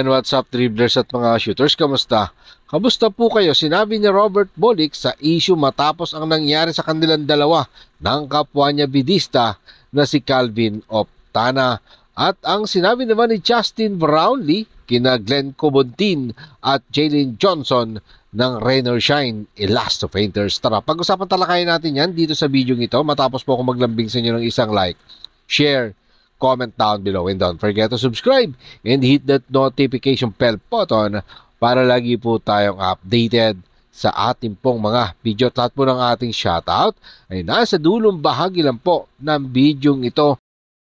Ayan, what's up dribblers at mga shooters, kamusta? Kamusta po kayo? Sinabi ni Robert Bolick sa issue matapos ang nangyari sa kanilang dalawa ng kapwa niya bidista na si Calvin Optana. At ang sinabi naman ni Justin Brownlee kina Glenn Cobontin at Jalen Johnson ng Rain or Shine, Elasto Painters. Tara, pag-usapan talakayan natin yan dito sa video ito matapos po ako maglambing sa inyo ng isang like, share, comment down below, and don't forget to subscribe and hit that notification bell button para lagi po tayong updated sa ating pong mga video. At lahat po ng ating shoutout ay nasa dulong bahagi lang po ng video ito.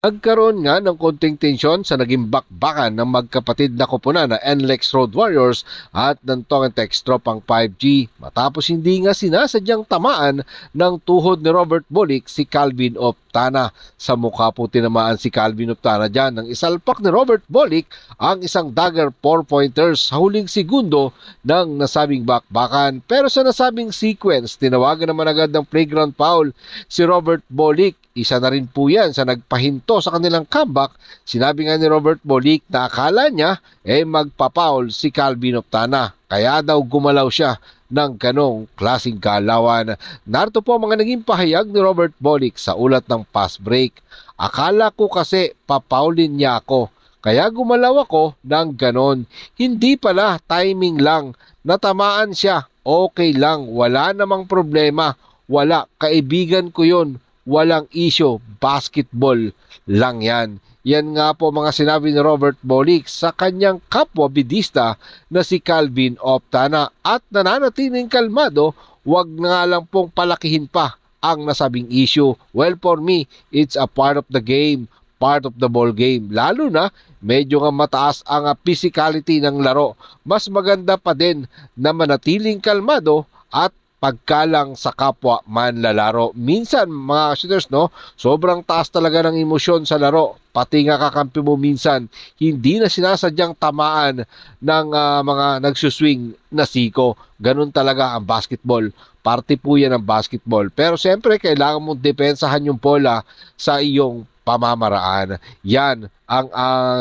Nagkaroon nga ng konting tensyon sa naging bakbakan ng magkapatid na koponan na NLEX Road Warriors at ng Tong and Text Tropang 5G matapos hindi nga sinasadyang tamaan ng tuhod ni Robert Bolick si Calvin Optana. Sa mukha po tinamaan si Calvin Optana dyan nang isalpak ni Robert Bolick ang isang dagger 4-pointers sa huling segundo ng nasabing bakbakan. Pero sa nasabing sequence, tinawagan naman agad ng playground foul si Robert Bolick. Isa na rin po yan sa nagpahinto sa kanilang comeback. Sinabi nga ni Robert Bolick na akala niya magpapaul si Calvin Optana. Kaya daw gumalaw siya ng ganong klaseng galawan. Narito po ang mga naging pahayag ni Robert Bolick sa ulat ng fast break. Akala ko kasi papaulin niya ako. Kaya gumalaw ako ng ganon. Hindi pala, timing lang. Natamaan siya. Okay lang. Wala namang problema. Wala. Kaibigan ko yun. Walang issue, basketball lang yan. Yan nga po mga sinabi ni Robert Bolick sa kanyang kapwa bidista na si Calvin Optana at nananatiling kalmado, wag nga lang pong palakihin pa ang nasabing issue. Well, for me, it's a part of the game, part of the ball game. Lalo na medyo nga mataas ang physicality ng laro. Mas maganda pa din na manatiling kalmado at pagkalang sa kapwa manlalaro. Minsan mga shooters, sobrang taas talaga ng emosyon sa laro. Pati nga kakampi mo minsan hindi na sinasadyang tamaan ng mga nagsuswing na siko. Ganun talaga ang basketball. Parte po yan ng basketball. Pero siyempre kailangan mong depensahan yung bola sa iyong pamamaraan. Yan ang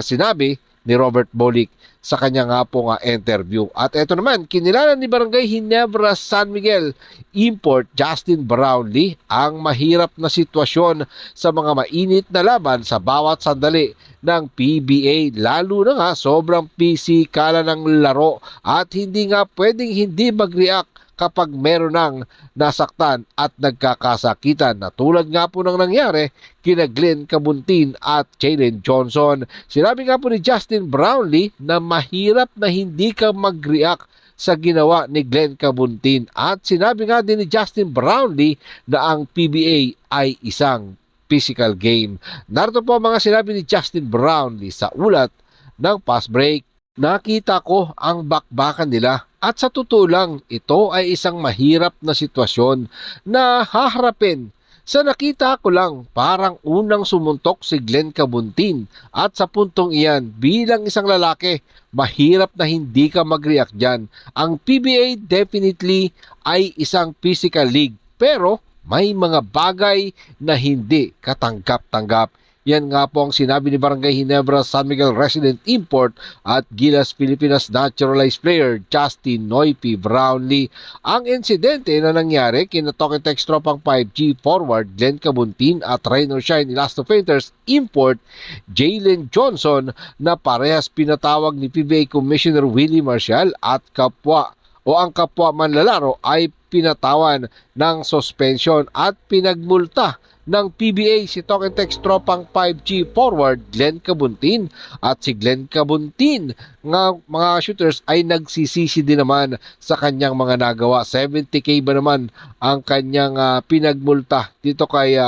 sinabi ni Robert Bolick sa kanya nga po interview. At eto naman, kinilala ni Barangay Ginebra San Miguel Import Justin Brownlee ang mahirap na sitwasyon sa mga mainit na laban sa bawat sandali ng PBA. Lalo na nga sobrang pisikala ng laro at hindi nga pwedeng hindi mag-react kapag meron ng nasaktan at nagkakasakitan na tulad nga po ng nangyari kina Glenn Cobontin at Jalen Johnson. Sinabi nga po ni Justin Brownlee na mahirap na hindi ka mag-react sa ginawa ni Glenn Cobontin at sinabi nga din ni Justin Brownlee na ang PBA ay isang physical game. Narito po mga sinabi ni Justin Brownlee sa ulat ng fast break. Nakita ko ang bakbakan nila at sa totoo lang, ito ay isang mahirap na sitwasyon na haharapin. Sa nakita ko lang, parang unang sumuntok si Glenn Cobontin at sa puntong iyan, bilang isang lalaki, mahirap na hindi ka mag-react dyan. Ang PBA definitely ay isang physical league pero may mga bagay na hindi katanggap-tanggap. Yan nga po ang sinabi ni Barangay Ginebra San Miguel Resident Import at Gilas Pilipinas Naturalized Player Justin Noypi Brownlee. Ang insidente na nangyari kina Tong and Text Tropang 5G forward Glenn Cobontin at Rain or Shine Elasto Painters Import Jalen Johnson na parehas pinatawag ni PBA Commissioner Willie Marcial at ang kapwa manlalaro ay pinatawan ng suspension at pinagmulta ng PBA si Tong and Text Tropang 5G forward Glenn Cobontin at si Glenn Cobontin nga mga shooters ay nagsisisi din naman sa kanyang mga nagawa. 70k ba naman ang kanyang pinagmulta dito kay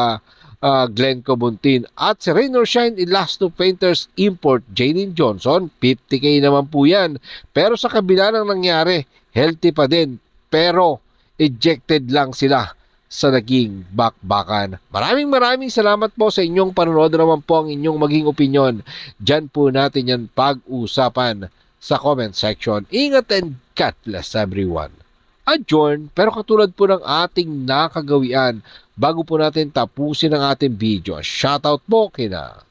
Glenn Cobontin at si Rain or Shine Elasto Painters Import Jalen Johnson 50k naman po yan. Pero sa kabila ng nangyari, healthy pa din pero ejected lang sila sa naging bakbakan. Maraming salamat po sa inyong panonood. Naman po ang inyong maging opinion. Diyan po natin yan pag-usapan sa comment section. Ingat and God bless everyone. Adjourn, pero katulad po ng ating nakagawian, bago po natin tapusin ang ating video, shoutout po kina